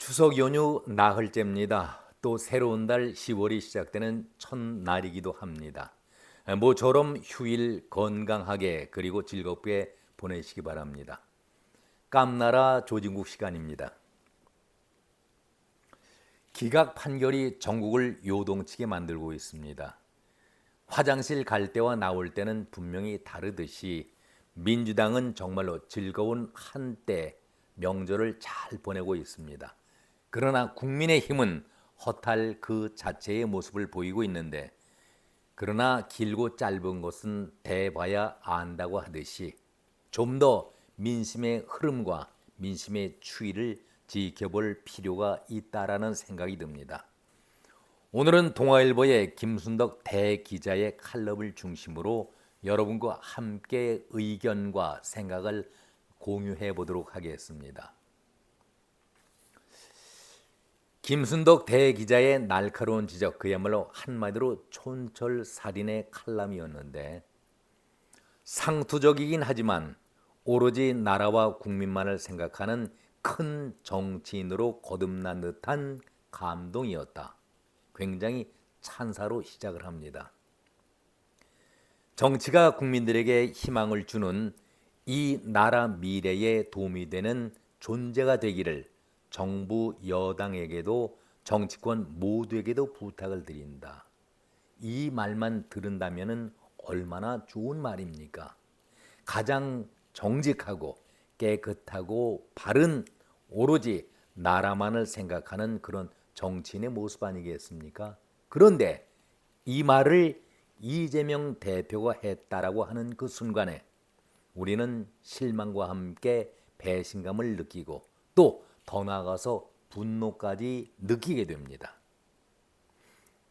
추석 연휴 나흘째입니다. 또 새로운 달 10월이 시작되는 첫날이기도 합니다. 모처럼 휴일 건강하게 그리고 즐겁게 보내시기 바랍니다. 깜나라 조진국 시간입니다. 기각 판결이 전국을 요동치게 만들고 있습니다. 화장실 갈 때와 나올 때는 분명히 다르듯이 민주당은 정말로 즐거운 한때 명절을 잘 보내고 있습니다. 그러나 국민의힘은 허탈 그 자체의 모습을 보이고 있는데, 그러나 길고 짧은 것은 대봐야 안다고 하듯이 좀 더 민심의 흐름과 민심의 추이를 지켜볼 필요가 있다라는 생각이 듭니다. 오늘은 동아일보의 김순덕 대기자의 칼럼을 중심으로 여러분과 함께 의견과 생각을 공유해 보도록 하겠습니다. 김순덕 대기자의 날카로운 지적, 그야말로 한마디로 촌철살인의 칼럼이었는데, 상투적이긴 하지만 오로지 나라와 국민만을 생각하는 큰 정치인으로 거듭난 듯한 감동이었다. 굉장히 찬사로 시작을 합니다. 정치가 국민들에게 희망을 주는 이 나라 미래에 도움이 되는 존재가 되기를 정부 여당에게도 정치권 모두에게도 부탁을 드린다. 이 말만 들은다면 얼마나 좋은 말입니까? 가장 정직하고 깨끗하고 바른, 오로지 나라만을 생각하는 그런 정치인의 모습 아니겠습니까? 그런데 이 말을 이재명 대표가 했다라고 하는 그 순간에 우리는 실망과 함께 배신감을 느끼고 또 더 나아가서 분노까지 느끼게 됩니다.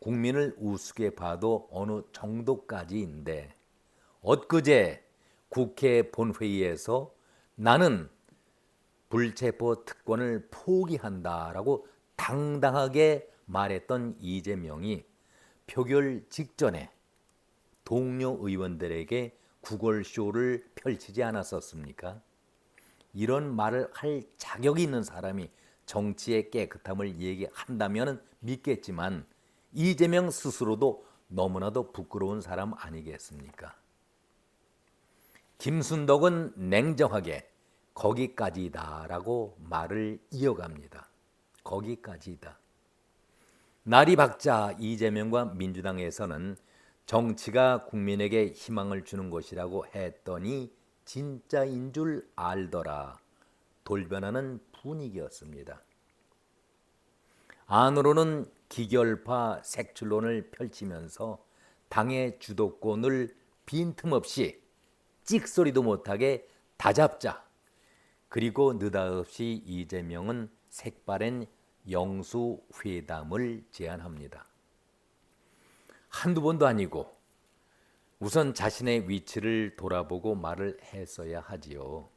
국민을 우습게 봐도 어느 정도까지인데, 엊그제 국회 본회의에서 나는 불체포 특권을 포기한다라고 당당하게 말했던 이재명이 표결 직전에 동료 의원들에게 구걸쇼를 펼치지 않았었습니까? 이런 말을 할 자격이 있는 사람이 정치의 깨끗함을 얘기한다면 믿겠지만, 이재명 스스로도 너무나도 부끄러운 사람 아니겠습니까? 김순덕은 냉정하게 거기까지다라고 말을 이어갑니다. 거기까지다. 날이 밝자 이재명과 민주당에서는 정치가 국민에게 희망을 주는 것이라고 했더니 진짜인 줄 알더라. 돌변하는 분위기였습니다. 안으로는 기결파 색출론을 펼치면서 당의 주도권을 빈틈없이 찍소리도 못하게 다잡자. 그리고 느닷없이 이재명은 색바랜 영수회담을 제안합니다. 한두 번도 아니고 우선 자신의 위치를 돌아보고 말을 했어야 하지요.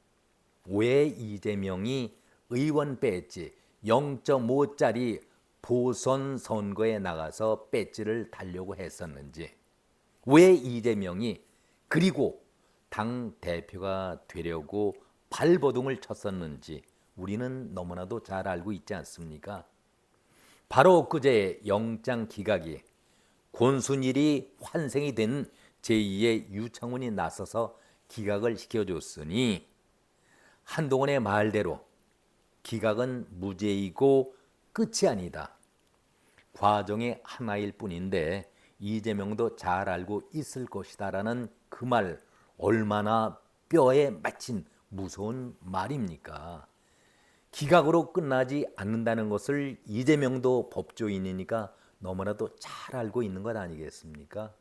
왜 이재명이 의원 배지 0.5짜리 보선 선거에 나가서 배지를 달려고 했었는지, 왜 이재명이 그리고 당 대표가 되려고 발버둥을 쳤었는지 우리는 너무나도 잘 알고 있지 않습니까? 바로 그제 영장 기각이 권순일이 환생이 된 제2의 유창훈이 나서서 기각을 시켜줬으니 한동훈의 말대로 기각은 무죄이고 끝이 아니다. 과정의 하나일 뿐인데 이재명도 잘 알고 있을 것이다라는 그 말, 얼마나 뼈에 맺힌 무서운 말입니까? 기각으로 끝나지 않는다는 것을 이재명도 법조인이니까 너무나도 잘 알고 있는 것 아니겠습니까?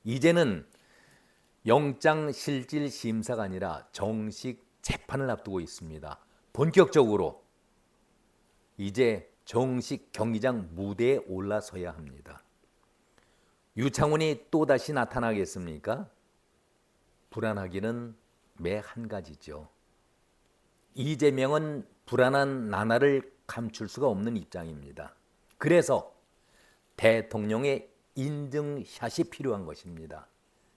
이제는 영장실질심사가 아니라 정식 재판을 앞두고 있습니다. 본격적으로 이제 정식 경기장 무대에 올라서야 합니다. 유창훈이 또다시 나타나겠습니까? 불안하기는 매 한 가지죠. 이재명은 불안한 나날을 감출 수가 없는 입장입니다. 그래서 대통령의 인증샷이 필요한 것입니다.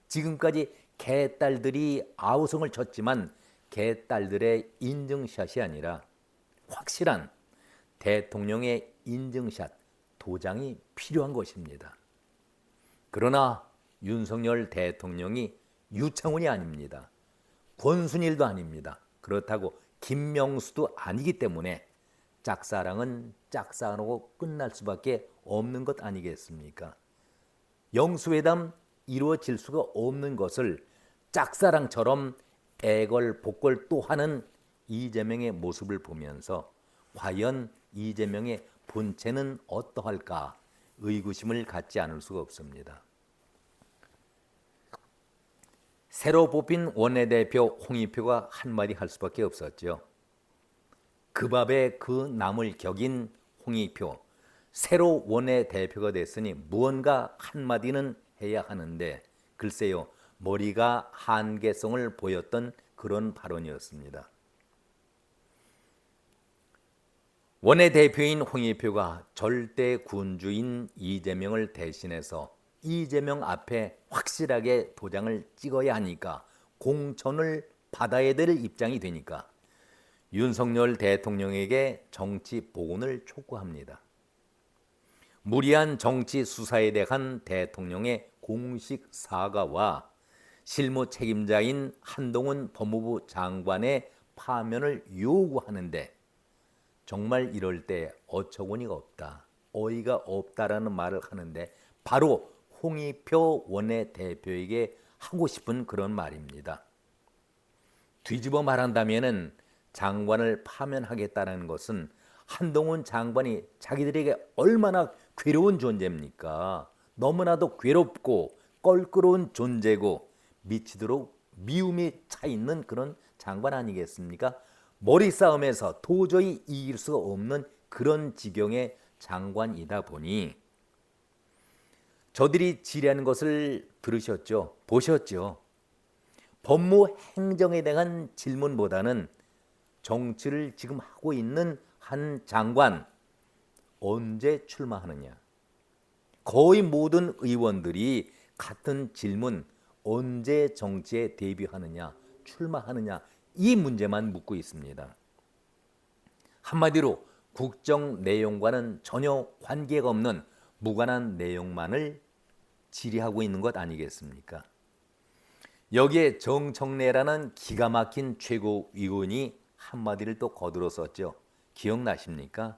지금까지 개딸들이 아우성을 쳤지만 개딸들의 인증샷이 아니라 확실한 대통령의 인증샷, 도장이 필요한 것입니다. 그러나 윤석열 대통령이 유창훈이 아닙니다. 권순일도 아닙니다. 그렇다고 김명수도 아니기 때문에 짝사랑은 짝사랑으로 끝날 수밖에 없는 것 아니겠습니까? 영수회담 이루어질 수가 없는 것을 짝사랑처럼 애걸복걸 또 하는 이재명의 모습을 보면서 과연 이재명의 본체는 어떠할까 의구심을 갖지 않을 수가 없습니다. 새로 뽑힌 원내대표 홍익표가 한마디 할 수밖에 없었죠. 그 밥에 그 남을 격인 홍익표, 새로 원내대표가 됐으니 무언가 한마디는 해야 하는데 글쎄요, 머리가 한계성을 보였던 그런 발언이었습니다. 원내대표인 홍익표가 절대 군주인 이재명을 대신해서 이재명 앞에 확실하게 도장을 찍어야 하니까 공천을 받아야 될 입장이 되니까 윤석열 대통령에게 정치 복원을 촉구합니다. 무리한 정치 수사에 대한 대통령의 공식 사과와 실무 책임자인 한동훈 법무부 장관의 파면을 요구하는데 정말 이럴 때 어처구니가 없다, 어이가 없다라는 말을 하는데 바로 홍익표 원내대표에게 하고 싶은 그런 말입니다. 뒤집어 말한다면은 장관을 파면하겠다는 것은 한동훈 장관이 자기들에게 얼마나 괴로운 존재입니까? 너무나도 괴롭고 껄끄러운 존재고 미치도록 미움이 차 있는 그런 장관 아니겠습니까? 머리싸움에서 도저히 이길 수가 없는 그런 지경의 장관이다 보니 저들이 질의하는 것을 들으셨죠? 보셨죠? 법무 행정에 대한 질문보다는 정치를 지금 하고 있는 한 장관 언제 출마하느냐? 거의 모든 의원들이 같은 질문, 언제 정치에 데뷔하느냐, 출마하느냐 이 문제만 묻고 있습니다. 한마디로 국정 내용과는 전혀 관계가 없는 무관한 내용만을 질의하고 있는 것 아니겠습니까? 여기에 정청래라는 기가 막힌 최고위원이 한마디를 또 거들었었죠. 기억나십니까?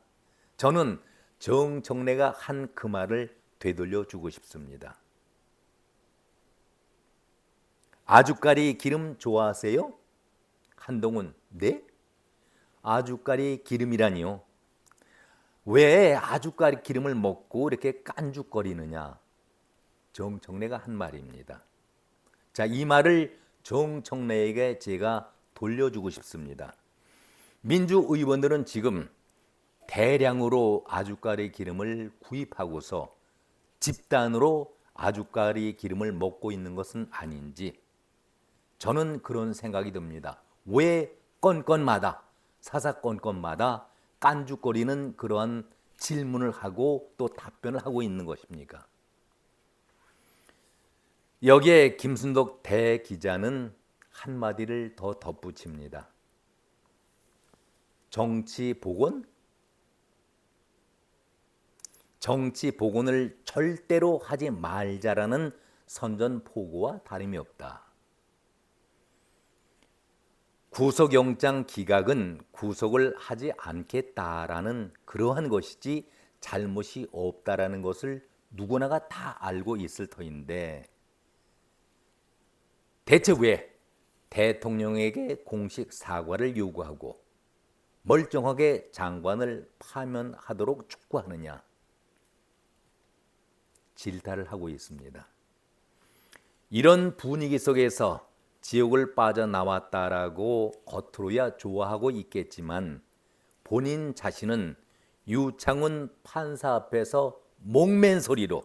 저는 정청래가 한 그 말을 되돌려 주고 싶습니다. 아주까리 기름 좋아하세요? 한동훈, 네? 아주까리 기름이라니요? 왜 아주까리 기름을 먹고 이렇게 깐죽거리느냐? 정청래가 한 말입니다. 자, 이 말을 정청래에게 제가 돌려주고 싶습니다. 민주의원들은 지금 대량으로 아주까리 기름을 구입하고서 집단으로 아주까리 기름을 먹고 있는 것은 아닌지 저는 그런 생각이 듭니다. 왜 건건마다 사사건건마다 깐죽거리는 그러한 질문을 하고 또 답변을 하고 있는 것입니까? 여기에 김순덕 대기자는 한마디를 더 덧붙입니다. 정치 복원? 정치 복원을 절대로 하지 말자라는 선전포고와 다름이 없다. 구속영장 기각은 구속을 하지 않겠다라는 그러한 것이지 잘못이 없다라는 것을 누구나가 다 알고 있을 터인데 대체 왜 대통령에게 공식 사과를 요구하고 멀쩡하게 장관을 파면하도록 촉구하느냐? 질타를 하고 있습니다. 이런 분위기 속에서 지옥을 빠져나왔다라고 겉으로야 좋아하고 있겠지만 본인 자신은 유창훈 판사 앞에서 목맨 소리로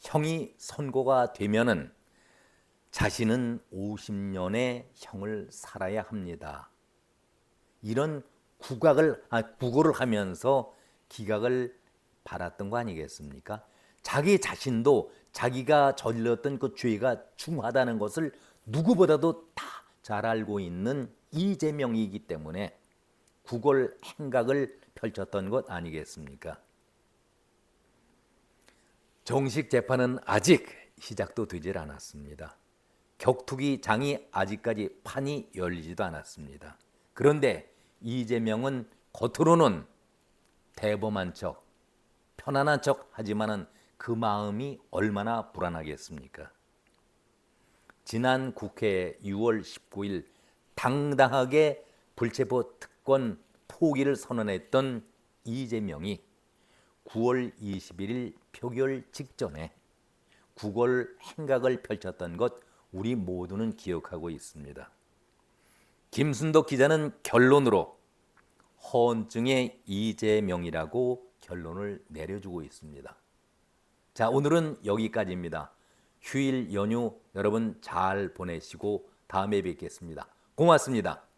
형이 선고가 되면은 자신은 50년의 형을 살아야 합니다. 이런 구고를 하면서 기각을 받았던 거 아니겠습니까? 자기 자신도 자기가 저질렀던 그 죄가 중하다는 것을 누구보다도 다 잘 알고 있는 이재명이기 때문에 구골 행각을 펼쳤던 것 아니겠습니까? 정식 재판은 아직 시작도 되질 않았습니다. 격투기장이 아직까지 판이 열리지도 않았습니다. 그런데 이재명은 겉으로는 대범한 척, 편안한 척 하지만은 그 마음이 얼마나 불안하겠습니까? 지난 국회 6월 19일 당당하게 불체포 특권 포기를 선언했던 이재명이 9월 21일 표결 직전에 구골 행각을 펼쳤던 것 우리 모두는 기억하고 있습니다. 김순덕 기자는 결론으로 허언증의 이재명이라고 결론을 내려주고 있습니다. 자, 오늘은 여기까지입니다. 휴일 연휴 여러분 잘 보내시고 다음에 뵙겠습니다. 고맙습니다.